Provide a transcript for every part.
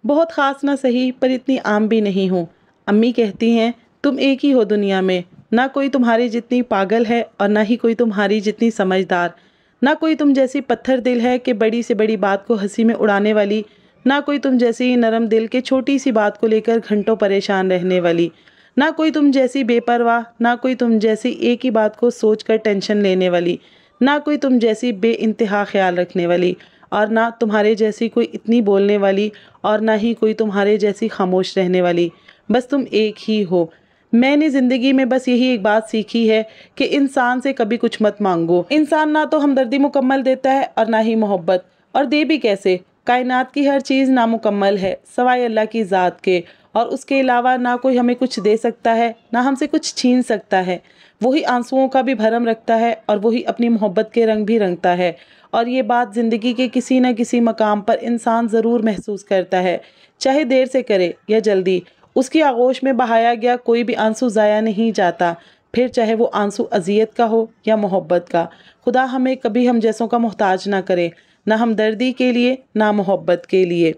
बहुत ख़ास ना सही पर इतनी आम भी नहीं हूँ। अम्मी कहती हैं तुम एक ही हो दुनिया में, ना कोई तुम्हारी जितनी पागल है और ना ही कोई तुम्हारी जितनी समझदार। ना कोई तुम जैसी पत्थर दिल है कि बड़ी से बड़ी बात को हंसी में उड़ाने वाली, ना कोई तुम जैसी नरम दिल के छोटी सी बात को लेकर घंटों परेशान रहने वाली। ना कोई तुम जैसी बेपरवाह, ना कोई तुम जैसी एक ही बात को सोचकर टेंशन लेने वाली, ना कोई तुम जैसी बेइंतहा ख्याल रखने वाली, और ना तुम्हारे जैसी कोई इतनी बोलने वाली, और ना ही कोई तुम्हारे जैसी खामोश रहने वाली। बस तुम एक ही हो। मैंने ज़िंदगी में बस यही एक बात सीखी है कि इंसान से कभी कुछ मत मांगो। इंसान ना तो हमदर्दी मुकम्मल देता है और ना ही मोहब्बत, और दे भी कैसे। कायनात की हर चीज़ नामुकम्मल है सवाए अल्लाह की ज़ात के, और उसके अलावा ना कोई हमें कुछ दे सकता है ना हमसे कुछ छीन सकता है। वही आंसुओं का भी भरम रखता है और वही अपनी मोहब्बत के रंग भी रंगता है। और ये बात ज़िंदगी के किसी न किसी मकाम पर इंसान ज़रूर महसूस करता है, चाहे देर से करे या जल्दी। उसकी आगोश में बहाया गया कोई भी आंसू ज़ाया नहीं जाता, फिर चाहे वो आंसू अज़ियत का हो या मोहब्बत का। खुदा हमें कभी हम जैसों का मोहताज ना करे, ना हमदर्दी के लिए ना मोहब्बत के लिए।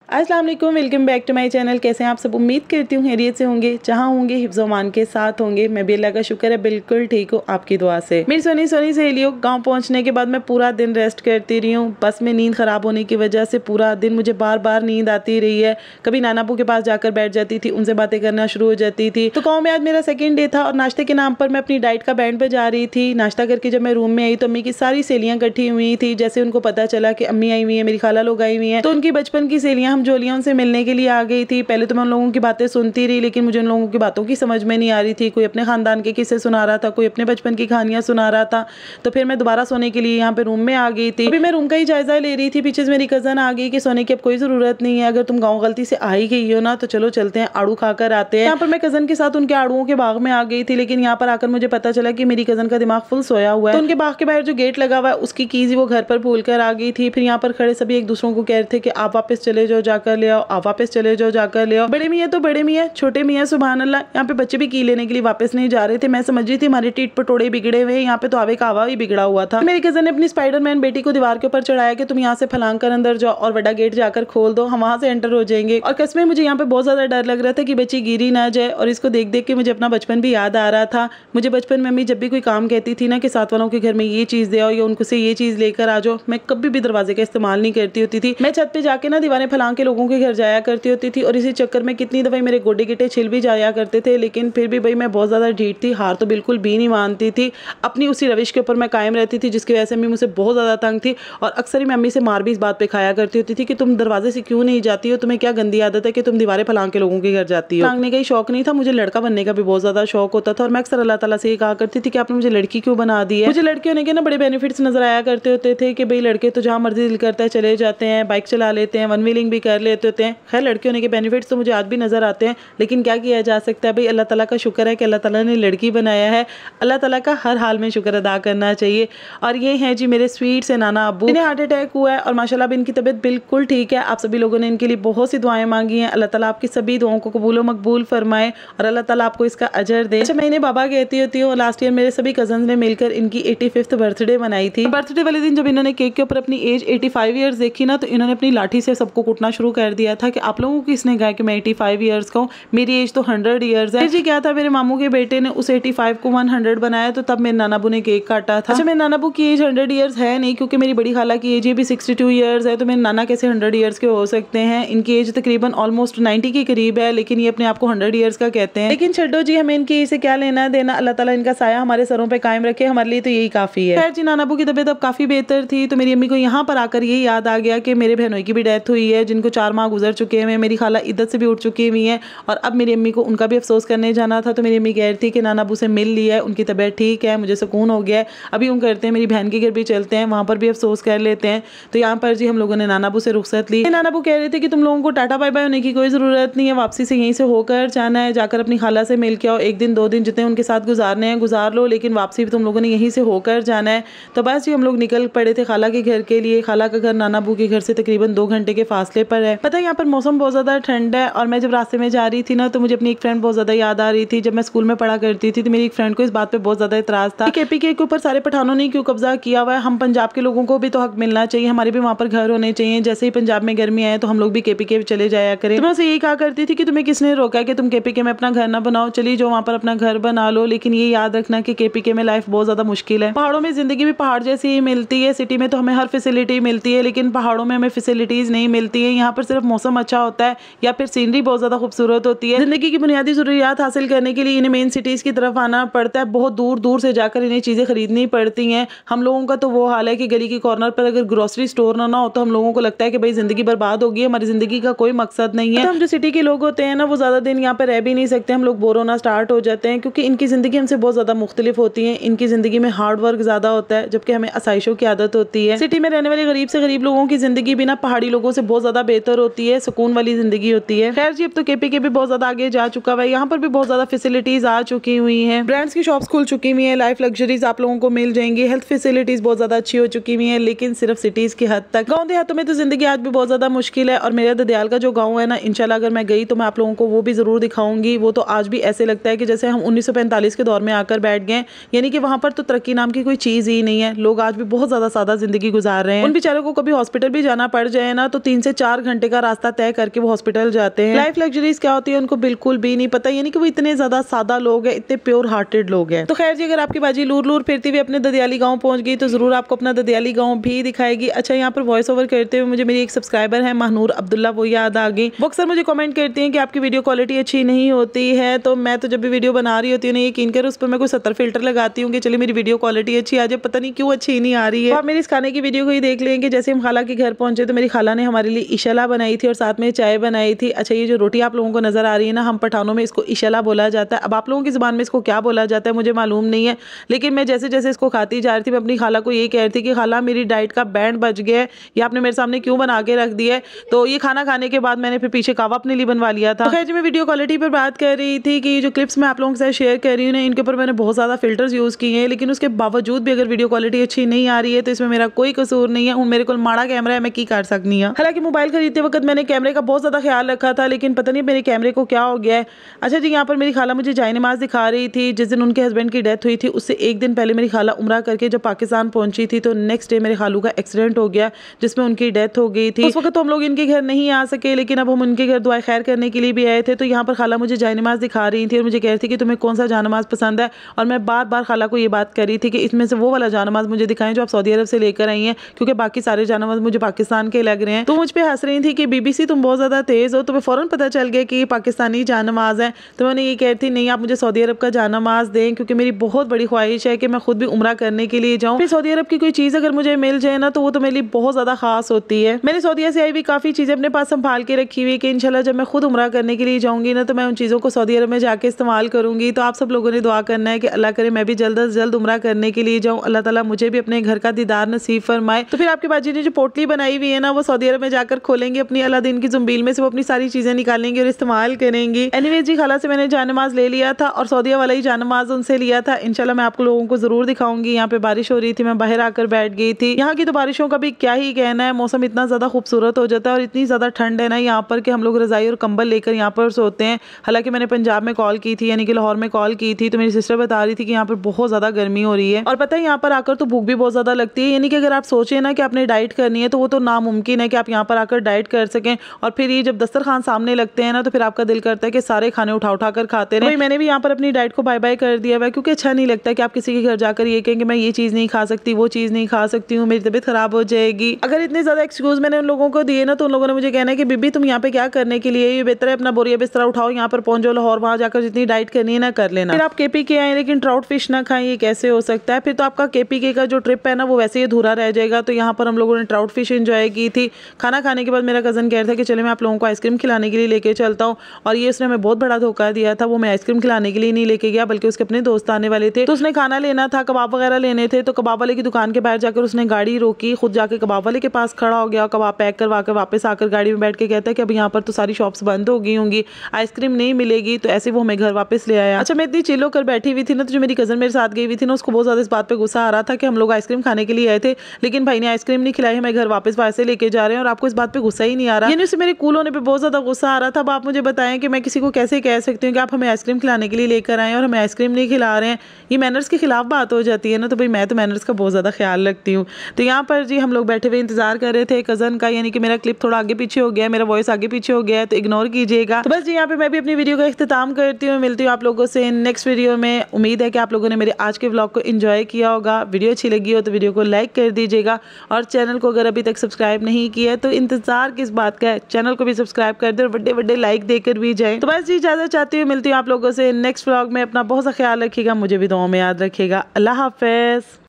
अस्सलाम वालेकुम, welcome back to my channel. कैसे हैं आप सब? उम्मीद करती हूँ खैरियत से होंगे, जहाँ होंगे हिफ्ज़-ओ-अमान के साथ होंगे। मैं भी अल्लाह का शुक्र है बिल्कुल ठीक हूँ आपकी दुआ से। मेरी सोनी सोनी सहेलियों, गांव पहुँचने के बाद मैं पूरा दिन रेस्ट करती रही हूँ। बस में नींद ख़राब होने की वजह से पूरा दिन मुझे बार बार नींद आती रही है। कभी नानापू के पास जाकर बैठ जाती थी, उनसे बातें करना शुरू हो जाती थी। तो गाँव में आज मेरा सेकेंड डे था और नाश्ते के नाम पर मैं अपनी डाइट का बैंड बजा रही थी। नाश्ता करके जब मैं रूम में आई तो अम्मी की सारी सहेलियाँ इकट्ठी हुई थी। जैसे उनको पता चला कि अम्मी आई हुई है, मेरी खाला लोग आई हुई हैं, तो उनकी बचपन की सहेलियाँ हम जोलियाँ उनसे मिलने के लिए आ गई थी। पहले तो मैं उन लोगों की बातें सुनती रही, लेकिन मुझे उन लोगों की बातों की समझ में नहीं आ रही थी। कोई अपने खानदान के किस्से सुना रहा था, कोई अपने बचपन की कहानियां सुना रहा था। तो फिर मैं दोबारा सोने के लिए यहाँ पे रूम में आ गई थी। अभी मैं रूम का ही जायजा ले रही थी, पीछे से मेरी कजन आ गई कि सोने की अब कोई जरूरत नहीं है, अगर तुम गाँव गलती से आ ही गई हो ना तो चलो चलते हैं, आड़ू खाकर आते हैं। यहाँ पर मैं कजन के साथ उनके आड़ुओं के बाग में आ गई थी, लेकिन यहाँ पर आकर मुझे पता चला कि मेरी कजन का दिमाग फुल सोया हुआ है। तो उनके बाग के बाहर जो गेट लगा हुआ है उसकी कीज वो घर पर भूल कर आ गई थी। फिर यहाँ पर खड़े सभी एक दूसरों को कह रहे थे कि आप वापस चले जाओ, जाकर ले आओ, आप वापस चले जाओ, जाकर ले आओ। बड़े मियाँ तो बड़े मियाँ, छोटे मियाँ सुभान अल्लाह। यहाँ पे बच्चे भी की लेने के लिए वापस नहीं जा रहे थे। मैं समझ रही थी हमारे टीट पटोड़े बिगड़े हुए, यहाँ पे तो आवे का आवा ही बिगड़ा हुआ था। मेरी कजन ने अपनी स्पाइडरमैन बेटी को दीवार के ऊपर चढ़ाया कि तुम यहाँ से फलांग कर अंदर जाओ और बड़ा गेट जाकर खोल दो, हम वहां से एंटर हो जाएंगे। और कसमें मुझे यहाँ पे बहुत ज्यादा डर लग रहा था कि बच्ची गिरी ना जाए, और इसको देख देख के मुझे अपना बचपन भी याद आ रहा था। मुझे बचपन में अम्मी जब भी कोई काम कहती थी ना कि साथ वालों के घर में ये चीज दे आओ या उनको से ये चीज लेकर आ जाओ, मैं कभी भी दरवाजे का इस्तेमाल नहीं करती होती थी। मैं छत पे जाके ना दीवारें फलांग के लोगों के घर जाया करती होती थी, और इसी चक्कर में कितनी दफा मेरे गोडे गिटे छिल भी जाया करते थे। लेकिन फिर भी भाई मैं बहुत ज़्यादा ढीठ थी, हार तो बिल्कुल भी नहीं मानती थी। अपनी उसी रविश के ऊपर मैं कायम रहती थी, जिसकी वजह से अम्मी मुझसे बहुत ज़्यादा तंग थी। और अक्सर ही मैं अम्मी से मार भी इस बात पे खाया करती होती थी कि तुम दरवाजे से क्यों नहीं जाती हो, तुम्हें क्या गंदी आदत है कि तुम दीवारें फलांग के लोगों के घर जाती हो। फलांगने का ही शौक नहीं था, मुझे लड़का बनने का भी बहुत ज़्यादा शौक होता था। और मैं अक्सर अल्लाह ताला से ये कहा करती थी कि आपने मुझे लड़की क्यों बना दी है। मुझे लड़के होने के ना बड़े बेनिफिट्स नजर आया करते होते थे कि भाई लड़के तो जहाँ मर्जी दिल करता है चले जाते हैं, बाइक चला लेते हैं, वन व्हीलिंग भी कर लेते होते हैं। खैर लड़के होने के बेनिफिट्स तो मुझे आज भी नजर आते हैं, लेकिन क्या किया जा सकता है भाई, अल्लाह ताला का शुक्र है कि अल्लाह ताला ने लड़की बनाया है। अल्लाह ताला का हर हाल में शुक्र अदा करना चाहिए। और ये हैं जी मेरे स्वीट से नाना अब्बू, इन्हें हार्ट अटैक हुआ है और माशाल्लाह अब इनकी तबीयत बिल्कुल ठीक है। आप सभी लोगों ने इनके लिए बहुत सी दुआएं मांगी हैं। अल्लाह ताला आपकी सभी दुआओं को कबूल व मकबूल फरमाए और अल्लाह ताला आपको इसका अजर दे। अच्छा, मैं इन्हें बाबा कहती होती हूँ। लास्ट ईयर मेरे सभी कजन ने मिलकर इनकी 85th बर्थडे मनाई थी। बर्थडे वाले दिन जब इन्होंने केक के ऊपर अपनी एज 85 ईयर्स देखी ना, तो इन्होंने अपनी लाठी से सबको कुटना शुरू कर दिया था कि आप लोगों को किसने कहा कि मैं 85 ईयर्स का हूँ, मेरी एज तो 100 ईयर्स है। जी क्या था, मेरे मामू के बेटे ने उस 85 को 100 बनाया, तो तब मेरे नानाबू ने केक काटा था। अच्छा, मेरे नानाबू की एज 100 ईयर्स है नहीं, क्योंकि मेरी बड़ी खाला की एज भी 62 ईयर्स है, तो मेरे नाना कैसे 100 ईयर्स के हो सकते हैं। इनकी एज तकरीबन ऑलमोस्ट 90 के करीब है, लेकिन ये अपने आप को 100 ईयर्स का कहते हैं। लेकिन छड्डो जी, हमें इनकी एज से क्या लेना देना। अल्लाह ताला इनका साया हमारे सरों पे कायम रखे, हमारे लिए तो यही काफी है। खैर जी, नानाबू की तबीयत अब काफी बेहतर थी, तो मेरी अम्मी को यहाँ पर आकर ये याद आ गया कि मेरे बहनों की भी डेथ हुई है, जिनको 4 माह गुजर चुके हैं। मेरी खाला इद्दत से भी उठ चुकी हुई है, और अब मेरी अम्मी को उनका भी अफसोस करने जाना था। तो मेरी अम्मी कह रही थी कि नानाबू से मिल लिया है, उनकी तबीयत ठीक है, मुझे सुकून हो गया है। अभी यूँ करते हैं, मेरी बहन के घर भी चलते हैं, वहाँ पर भी अफसोस कर लेते हैं। तो यहाँ पर जी हम लोगों ने नानाबू से रुखसत ली। नानाबू कह रहे थे कि तुम लोगों को टाटा बाय बाय होने की कोई ज़रूरत नहीं है, वापसी से यहीं से होकर जाना है, जाकर अपनी खाला से मिल के आओ। 1 दिन 2 दिन जितने उनके साथ गुजारने हैं गुजार लो, लेकिन वापसी भी तुम लोगों ने यहीं से होकर जाना है। तो बस जी हम लोग निकल पड़े थे खाला के घर के लिए। खाला का घर नानाबू के घर से तकरीबन 2 घंटे के फासले पर है। पता है यहाँ पर मौसम बहुत ज्यादा ठंड है और मैं जब रास्ते में जा रही थी ना तो मुझे अपनी एक फ्रेंड बहुत ज्यादा याद आ रही थी। जब मैं स्कूल में पढ़ा करती थी तो मेरी एक फ्रेंड को इस बात पे बहुत ज्यादा इतराज था कि केपीके के ऊपर सारे पठानों ने क्यों कब्जा किया हुआ है, हम पंजाब के लोगों को भी तो हक मिलना चाहिए, हमारे भी वहाँ पर घर होने चाहिए। जैसे ही पंजाब में गर्मी आए तो हम लोग भी केपीके चले जाया करें। तो मैं उसे यही कहा करती थी कि तुम्हें किसने रोका कि तुम केपीके में अपना घर ना बनाओ, चलिए जो वहाँ पर अपना घर बना लो, लेकिन ये याद रखना कि केपीके में लाइफ बहुत ज्यादा मुश्किल है। पहाड़ों में जिंदगी भी पहाड़ जैसी ही मिलती है, सिटी में तो हमें हर फैसिलिटी मिलती है लेकिन पहाड़ों में हमें फैसिलिटीज नहीं मिलती है। यहाँ पर सिर्फ मौसम अच्छा होता है या फिर सीनरी बहुत ज्यादा खूबसूरत होती है। जिंदगी की बुनियादी जरूरियात हासिल करने के लिए इन्हें मेन सिटीज की तरफ आना पड़ता है, बहुत दूर दूर से जाकर इन्हें चीजें खरीदनी पड़ती हैं। हम लोगों का तो वो हाल है कि गली के कॉर्नर पर अगर ग्रोसरी स्टोर ना हो तो हम लोगों को लगता है कि भाई जिंदगी बर्बाद होगी, हमारी जिंदगी का कोई मकसद नहीं है। तो हम जो सिटी के लोग होते हैं ना वो ज्यादा दिन यहाँ पर रह भी नहीं सकते, हम लोग बोर होना स्टार्ट हो जाते हैं क्योंकि इनकी जिंदगी हमसे बहुत ज्यादा मुख्तलिफ होती है। इनकी जिंदगी में हार्ड वर्क ज्यादा होता है जबकि हमें आसाइशों की आदत होती है। सिटी में रहने वाले गरीब से गरीब लोगों की जिंदगी भी ना पहाड़ी लोगों से बहुत ज्यादा बेहतर होती है, सुकून वाली जिंदगी होती है। खैर जी अब तो केपीके भी बहुत ज्यादा आगे जा चुका है, यहाँ पर भी बहुत ज्यादा फैसिलिटीज आ चुकी हुई हैं, ब्रांड्स की शॉप्स खुल चुकी हुई है, लाइफ लग्जरीज आप लोगों को मिल जाएंगी, हेल्थ फैसिलिटीज बहुत ज्यादा अच्छी हो चुकी हुई है, लेकिन सिर्फ सिटीज की हद तक। गाँव देहातों में तो जिंदगी आज भी बहुत ज्यादा मुश्किल है और मेरा ददियाल का जो गाँव है ना, इंशाल्लाह अगर मैं गई तो मैं आप लोगों को वो भी जरूर दिखाऊंगी। वो तो आज भी ऐसे लगता है कि जैसे हम 1945 के दौर में आकर बैठ गए, यानी कि वहां पर तो तरक्की नाम की कोई चीज ही नहीं है। लोग आज भी बहुत ज्यादा सादा जिंदगी गुजार रहे हैं। उन बेचारों को कभी हॉस्पिटल भी जाना पड़ जाए ना तो 3 से 4 घंटे का रास्ता तय करके वो हॉस्पिटल जाते हैं। लाइफ लग्जरीज क्या होती है उनको बिल्कुल भी नहीं पता, यानी कि वो इतने ज्यादा सादा लोग हैं, इतने प्योर हार्टेड लोग हैं। तो खैर जी अगर आपकी बाजी लूर लूर फिरती हुई अपने ददियाली गाँव पहुंच गई तो जरूर आपको अपना ददियाली गाँव भी दिखाएगी। अच्छा यहाँ पर वॉइस ओवर करते हुए मुझे मेरी एक सब्सक्राइबर है महनूर अब्दुल्ला, वो याद आ गई। वो अक्सर मुझे कमेंट करती हैं कि आपकी वीडियो क्वालिटी अच्छी नहीं होती है, तो मैं तो जब भी वीडियो बना रही होती हूँ ना यकीन कर उस पर मैं कोई 70 फिल्टर लगाती हूँ कि चलिए मेरी वीडियो क्वालिटी अच्छी आ जाए, पता नहीं क्यों अच्छी नहीं आ रही है। तो आप मेरी इस खाने की वीडियो को ही देख लेंगे। जैसे हम खाला के घर पहुंचे तो मेरी खाला ने हमारे लिए इशला बनाई थी और साथ में चाय बनाई थी। अच्छा ये जो रोटी आप लोगों को नजर आ रही है ना, हम पठानों में इसको इशला बोला जाता है। अब आप लोगों की जुबान में इसको क्या बोला जाता है मुझे मालूम नहीं है, लेकिन मैं जैसे जैसे इसको खाती जा रही थी मैं अपनी खाला को ये कह रही थी कि खाला मेरी डाइट का बैंड बज गया है, ये आपने मेरे सामने क्यों बना के रख दिया है। तो ये खाना खाने के बाद मैंने फिर पीछे कावा अपने लिए बनवा लिया था। खैर मैं वीडियो क्वालिटी पर बात कर रही थी कि जो क्लिप्स मैं आप लोगों के साथ शेयर कर रही हूँ ना इनके ऊपर मैंने बहुत ज्यादा फिल्टर्स यूज किए हैं, लेकिन उसके बावजूद भी अगर वीडियो क्वालिटी अच्छी नहीं आ रही है तो इसमें मेरा कोई कसूर नहीं है। मेरे को माड़ा कैमरा है, मैं की कर सकती हूँ। हालांकि मोबाइल खरीदते वक्त मैंने कैमरे का बहुत ज्यादा ख्याल रखा था, लेकिन पता नहीं मेरे कैमरे को क्या हो गया है। अच्छा जी यहाँ पर मेरी खाला मुझे जाए नमाज दिखा रही थी। जिस दिन उनके हस्बैंड की डेथ हुई थी उससे एक दिन पहले मेरी खाला उम्रा करके जब पाकिस्तान पहुंची थी तो नेक्स्ट डे मेरे खालू का एक्सीडेंट हो गया जिसमें उनकी डेथ हो गई थी। उस वक्त तो हम लोग इनके घर नहीं आ सके, लेकिन अब हम उनके घर दुआ खैर करने के लिए भी आए थे। तो यहाँ पर खाला मुझे जाए नमाज दिखा रही थी और मुझे कह रही थी कि तुम्हें कौन सा जानमाज पसंद है, और मैं बार बार खाला को ये बात कर रही थी कि इसमें से वो वाला जानमाज मुझे दिखाएं जो आप सऊदी अरब से लेकर आई हैं, क्योंकि बाकी सारे जानमाज मुझे पाकिस्तान के लग रहे हैं। तो मुझ पे हंस रही थी कि बीबीसी तुम बहुत ज्यादा तेज हो, तुम्हें फौरन पता चल गया कि ये पाकिस्तानी जानमाज है। तो मैंने ये कह रही थी नहीं आप मुझे सऊदी अरब का जानमाज दें, क्योंकि मेरी बहुत बड़ी ख्वाहिश है कि मैं खुद भी उम्रा करने के लिए जाऊँ। फिर सऊदी अरब की कोई चीज अगर मुझे मिल जाए ना तो वो तो मेरे लिए बहुत ज्यादा खास होती है। मैंने सऊदीया से आई हुई काफी चीजें अपने पास संभाल के रखी हुई कि इंशाल्लाह जब मैं खुद उम्रा करने के लिए जाऊंगी ना तो मैं उन चीजों को सऊदी अरब में जाके इस्तेमाल करूंगी। तो आप सब लोगों ने दुआ करना है कि अल्लाह करे मैं भी जल्द से जल्द उम्रा करने के लिए जाऊँ, अल्लाह ताला मुझे भी अपने घर का दीदार नसीब फरमाए। तो फिर आपके बाजी ने जो पोटली बनाई हुई है ना वो सऊदी अरब में जाकर खोलेंगे अपनी अलादीन की जुम्बील में से, वो अपनी सारी चीजें निकालेंगे और इस्तेमाल करेंगी। एनीवेज जी खाला से मैंने जानमाज ले लिया था और सऊदीया वाला ही जानमाज उनसे लिया था। इंशाल्लाह मैं आप लोगों को जरूर दिखाऊंगी। यहाँ पे बारिश हो रही थी, मैं बाहर आकर बैठ गई थी। यहाँ की तो बारिशों का भी क्या ही कहना है, मौसम इतना ज्यादा खूबसूरत हो जाता है और इतनी ज्यादा ठंड है ना यहाँ पर कि हम लोग रजाई और कंबल लेकर यहाँ पर सोते हैं। हालांकि मैंने पंजाब में कॉल की थी, यानी कि लाहौर में कॉल की थी, तो मेरी सिस्टर बता रही थी कि यहाँ पर बहुत ज्यादा गर्मी हो रही है। और पता है यहाँ पर आकर तो भूख भी बहुत ज्यादा लगती है, यानी कि अगर आप सोचे ना कि आपने डाइट करनी है तो वो तो नामुमकिन है कि आप यहाँ पर आकर डाइट कर सकें। और फिर ये जब दस्तरखान सामने लगते हैं ना तो फिर आपका दिल करता है कि सारे खाने उठा उठा कर खाते रहे। मैंने भी यहाँ पर अपनी डाइट को बाय बाय कर दिया है, क्योंकि अच्छा नहीं लगता कि आप किसी के घर जाकर ये कहें कि मैं ये चीज नहीं खा सकती, वो चीज नहीं खा सकती हूँ, मेरी तबीयत खराब हो जाएगी। अगर इतने ज्यादा एक्सक्यूज मैंने उन लोगों को दिए ना तो उन लोगों ने मुझे कहना है कि बीबी तुम यहाँ पे क्या करने के लिए, ये बेहतर है अपना बोरिया बिस्तरा उठाओ, यहाँ पर पहुंच जाओ लाहौर, वहां जाकर जितनी डाइट करनी है ना कर लेना। फिर आप केपीके आए लेकिन ट्राउट फिश ना खाएं, ये कैसे हो सकता है? फिर तो आपका केपीके का जो ट्रिप है ना वो वैसे ही अधूरा रह जाएगा। तो यहाँ पर हम लोगों ने ट्राउट फिश एंजॉय की थी। खाना खाने के बाद मेरा कजन कह रहा था कि चले मैं आप लोगों को आइसक्रीम खिलाने के लिए लेके चलता हूँ, और ये उसने हमें बहुत बड़ा धोखा दिया था। वो मैं आइसक्रीम खिलाने के लिए नहीं लेके गया बल्कि उसके अपने दोस्त आने वाले थे, तो उसने खाना लेना था, कबाब वगैरह लेने थे। तो कबाब वाले की दुकान के बाहर जाकर उसने गाड़ी रोकी, खुद जाके कबाब वाले के पास खड़ा हो गया, कबाब पैक करवा कर वापस आकर गाड़ी में बैठ के कहता है कि अब यहाँ पर तो सारी शॉप्स बंद हो गई होंगी, आइसक्रीम नहीं मिलेगी। तो ऐसे वो हमें घर वापस ले आया। अच्छा मैं इतनी चिल होकर बैठी हुई थी ना, तो जो मेरी कजन मेरे साथ गई हुई थी ना उसको बहुत ज्यादा इस बात पे गुस्सा आ रहा था कि हम लोग आइसक्रीम खाने के लिए आए थे लेकिन भाई ने आइसक्रीम नहीं खिलाई, हमें घर वापस वैसे लेके जा रहे हैं। और आपको इस बात पे गुस्सा ही नहीं आ रहा, यानी उसे मेरे कूल होने पे बहुत ज्यादा गुस्सा आ रहा था। अब आप मुझे बताएं कि मैं किसी को कैसे कह सकती हूँ कि आप हमें आइसक्रीम खिलाने के लिए लेकर आए और हमें आइसक्रीम नहीं खिला रहे हैं। ये मैनर्स के खिलाफ बात हो जाती है ना। तो भाई मैं तो मैनर्स का बहुत ज़्यादा ख्याल रखती हूँ। तो यहाँ पर जी हम लोग बैठे हुए इंतजार कर रहे थे कज़न का, यानी कि मेरा क्लिप थोड़ा आगे पीछे हो गया है, मेरा वॉइस आगे पीछे हो गया है, तो इग्नोर कीजिएगा। तो बस जी यहाँ पे मैं भी अपनी वीडियो का इख्तिताम करती हूँ। मिलती हूँ आप लोगों से नेक्स्ट वीडियो में। उम्मीद है कि आप लोगों ने मेरे आज के व्लॉग को एंजॉय किया होगा। वीडियो अच्छी लगी हो तो वीडियो को लाइक कर दीजिएगा और चैनल को अगर अभी तक सब्सक्राइब नहीं किया है तो इंतजार किस बात का है, चैनल को भी सब्सक्राइब कर दे और बड़े बड़े लाइक देकर भी जाए। तो बस जी इजाजत चाहती हूँ। मिलती हूँ आप लोगों से नेक्स्ट व्लॉग में। अपना बहुत सा ख्याल रखिएगा, मुझे भी दुआओं में याद रखिएगा। अल्लाह हाफिज़।